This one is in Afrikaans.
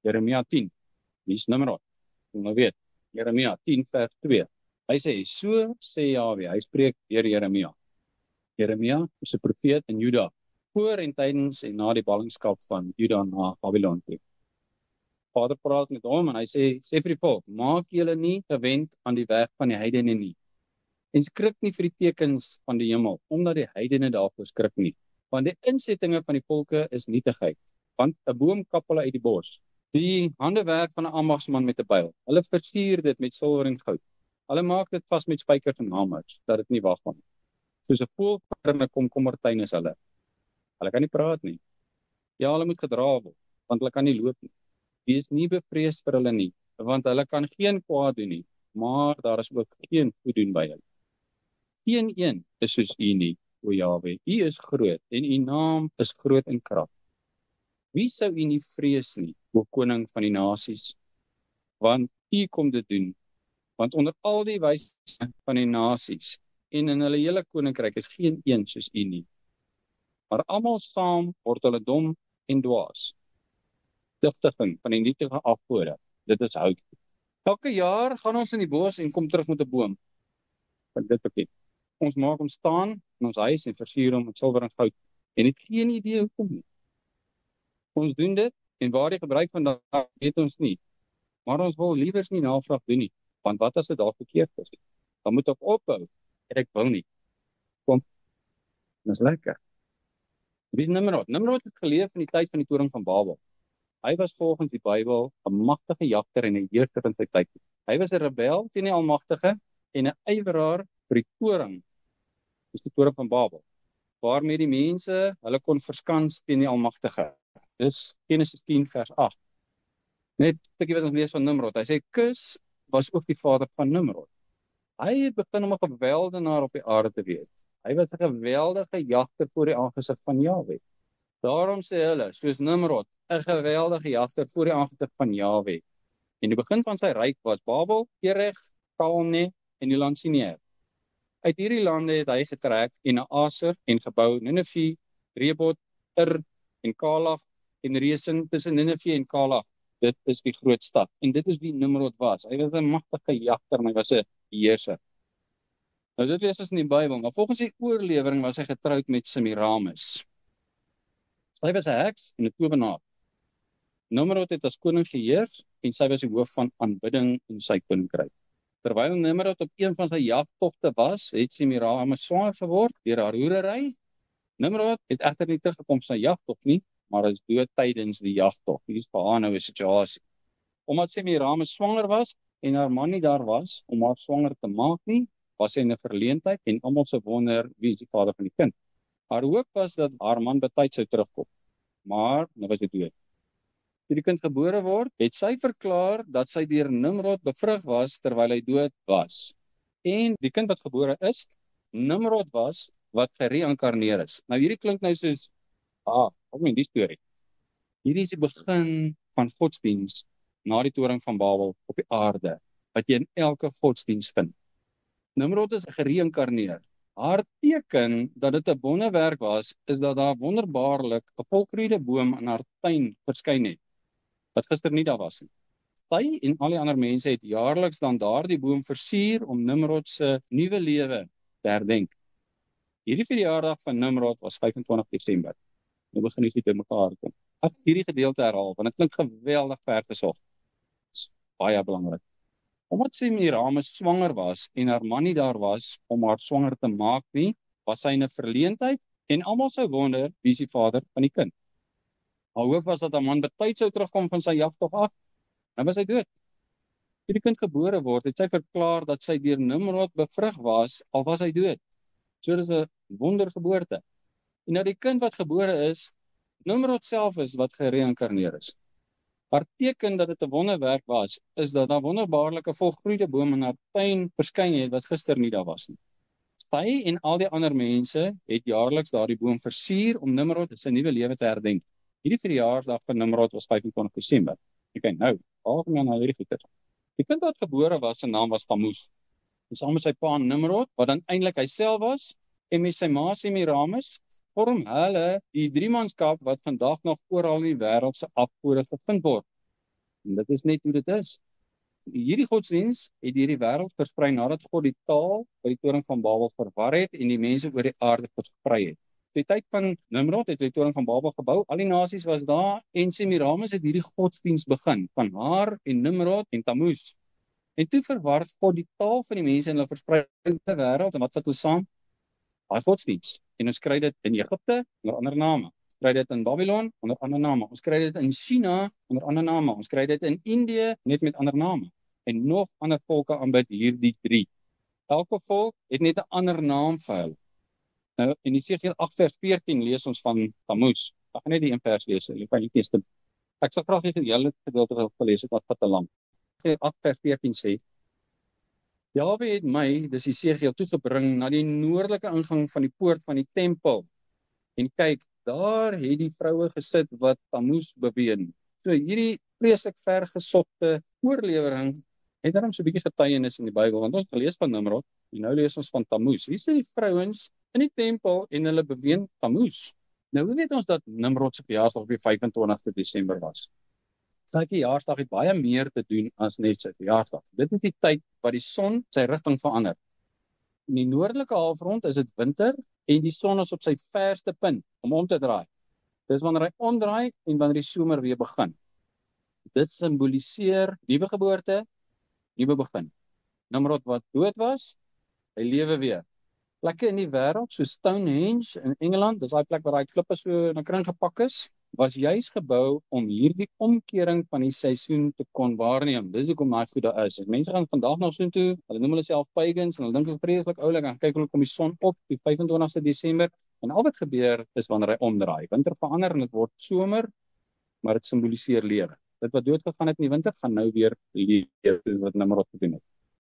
Jeremia 10. Wie is Nimrod? Jy nou weet, Jeremia 10 vers 2. Hy sê, so sê Jahwe, hy spreek deur Jeremia. Jeremia is 'n profeet in Juda, voor en tydens en na die ballingskap van Juda na Babylon toe. Vader praat met hom en hy sê vir die volk, maak julle nie gewend aan die weg van die heidene nie. En skrik nie vir die tekens van die hemel, omdat die heidene daarvoor skrik nie. Want die insettinge van die volke is nietigheid. Want 'n boom kap hulle uit die bos. Die handewerk van 'n ambagsman met 'n byl. Hulle versier dit met silwer en goud. Hulle maak dit vas met spykers en hamers, dat dit nie waggaan nie. Soos 'n voël in 'n komkommertuin is hulle. Hulle kan nie praat nie. Ja, hulle moet gedra word, want hulle kan nie loop nie. Wees nie bevrees vir hulle nie, want hulle kan geen kwaad doen nie, maar daar is ook geen goed doen by hulle. Geen een is soos U nie, o Jahwe. U is groot en U naam is groot in krag. Wie sou U nie vrees nie, o koning van die nasies? Want U kom dit doen. Want onder al die wyse van die nasies en in hulle hele koninkryk is geen een soos U nie. Maar almal saam word hulle dom en dwaas. Tugtiging van die nietige afgode, dit is hout. Elke jaar gaan ons in die bos en kom terug met 'n boom. Want dit ook. Ons maak hom staan in ons huis en versier hom met silwer en goud. En het geen idee hoekom nie. Ons doen dit en waar die gebruik van daardie weet ons nie. Maar ons wil liewers nie navraag doen nie, want wat as dit daar verkeerd is? Dan moet ek ophou en ek wil nie. Kom, dis lekker. Wie is Nimrod? Nimrod het geleef in die tyd van die toring van Babel. Hy was volgens die Bybel 'n magtige jagter en 'n heerser in sy tyd. Hy was 'n rebel teen die Almagtige en 'n ywerraar vir die toring, dis die toring van Babel, waarmee die mense hulle kon verskans teen die Almagtige. Dis Genesis 10 vers 8. Net 'n stukkie wat ons lees van Nimrod. Hy sê Kus was ook die vader van Nimrod. Hy het begin om 'n geweldenaar op die aarde te wees. Hy was 'n geweldige jagter voor die aangesig van Jahwe. Daarom sê hulle, soos Nimrod, 'n geweldige jagter voor die aangesig van Jahwe. En die begin van sy ryk was Babel, Erech, Kalne en die land Sinear. Uit hierdie lande het hy getrek en na Aser en gebou Ninive, Rebot, en Kalach en Resen tussen Ninive en Kalach. Dit is die groot stad. En dit is wie Nimrod was. Hy was 'n magtige jagter en hy was 'n heerser. Nou dit lees ons in die Bybel, maar volgens die oorlewering was hy getroud met Semiramis. Sy was 'n heks en 'n towenaar. Nimrod het as koning geheers en sy was die hoof van aanbidding in sy koninkryk. Terwyl Nimrod op een van sy jagtogte was, het Semiramis swanger geword deur haar hoerery. Nimrod het egter nie teruggekom van sy jagtog nie, maar is dood tydens die jagtog. Hier is vir haar nou 'n situasie. Omdat Semiramis swanger was en haar man nie daar was om haar swanger te maak nie, was sy in 'n verleentheid en almal se wonder wie is die vader van die kind. Haar hoop was dat haar man betyds sou terugkom, maar nou was hy dood. Toe die kind gebore word, het sy verklaar dat sy deur Nimrod bevrug was terwyl hy dood was. En die kind wat gebore is, Nimrod was wat gereïnkarneer is. Nou hierdie klink nou soos, ook nie die storie. Hierdie is die begin van godsdiens na die toring van Babel op die aarde, wat jy in elke godsdiens vind. Nimrod is gereïnkarneer. Haar teken dat dit 'n wonderwerk was, is dat daar wonderbaarlik 'n volgroeide boom in haar tuin verskyn het, wat gister nie daar was nie. Sy en al die ander mense het jaarliks dan daardie boom versier om Nimrod se nuwe lewe te herdenk. Hierdie verjaardag van Nimrod was 25 Desember. Nou begin ons by mekaar kom. Ek hierdie gedeelte herhaal, want dit klink geweldig ver gesog. Dit is baie belangrik. Omdat Semiramis swanger was en haar man nie daar was om haar swanger te maak nie, was sy in 'n verleentheid en almal sou wonder wie is die vader van die kind. Haar hoop was dat haar man betyds sou terugkom van sy jagtog af, nou was hy dood. Toe die kind gebore word, het sy verklaar dat sy deur Nimrod bevrug was, al was hy dood. So dis 'n wondergeboorte. En nou die kind wat gebore is, Nimrod self is wat gereïnkarneer is. Haar teken dat dit 'n wonderwerk was, is dat daar wonderbaarlike volgroeide boom in haar tuin verskyn het wat gister nie daar was nie. Sy en al die ander mense het jaarliks daardie boom versier om Nimrod sy nuwe lewe te herdenk. Hierdie verjaarsdag van Nimrod was 25 Desember. Okay, nou, algemeen nou hierdie goeie. Die kind wat gebore was, se naam was Tammuz. En saam met sy pa Nimrod, wat dan eintlik hy self was, en met sy ma Semiramis, vorm hulle die driemanskap wat vandag nog oral in die wêreld se afgode gevind word. En dit is net hoe dit is. Hierdie godsdiens het hierdie wêreld versprei nadat God die taal by die toring van Babel verwar het en die mense oor die aarde versprei het. Die tyd van Nimrod het die toring van Babel gebou, al die nasies was daar en Semiramis het hierdie godsdiens begin, van haar en Nimrod en Tammuz. En toe verwar God die taal van die mense en hulle versprei in die wêreld en wat vat ons saam? Daai godsdiens. En ons kry dit in Egipte onder ander name. Ons kry dit in Babylon onder ander name. Ons kry dit in China onder ander name. Ons kry dit in Indië net met ander name. En nog ander volke aanbid hierdie 3. Elke volk het net 'n ander naam vir hulle. Nou in Jesegiel 8 vers 14 lees ons van Tammuz. Ek gaan net die een vers lees. Ek sal graag hê dat julle dit gedeelte wil lees, dit wat te lank. 8 vers 14 sê: Jahwe het my, dis Jesegiel, toegebring na die noordelike ingang van die poort van die tempel. En kyk, daar het die vroue gesit wat Tammuz beween. So hierdie vreeslik vergesopte oorlewering het daarom so 'n bietjie getuienis in die Bybel, want ons het gelees van Nimrod, en nou lees ons van Tammuz. Wie sê die vrouens in die tempel en hulle beween Tammuz? Nou hoe weet ons dat Nimrod se verjaarsdag op die 25 Desember was? Sy verjaarsdag het baie meer te doen as net sy verjaarsdag. Dit is die tyd wat die son sy rigting verander. In die noordelike halfrond is dit winter en die son is op sy verste punt om te draai. Dis wanneer hy omdraai en wanneer die somer weer begin. Dit simboliseer nuwe geboorte, nuwe begin. Nimrod wat dood was, hy lewe weer. Plekke in die wêreld, so Stonehenge in Engeland, dis daai plek waar daai klippe so in 'n kring gepak is, was juis gebou om hierdie omkering van die seisoen te kon waarneem. Dis hoekom daai goed daar is. As mense gaan vandag nog so toe, hulle noem hulle self pagans en hulle dink dit is vreeslik oulik en kyk hulle kom die son op die 25 Desember en al wat gebeur is wanneer hy omdraai. Winter verander en dit word somer, maar dit simboliseer lewe. Dit wat dood gegaan het in die winter gaan nou weer lewe, dis wat Nimrod gedoen het.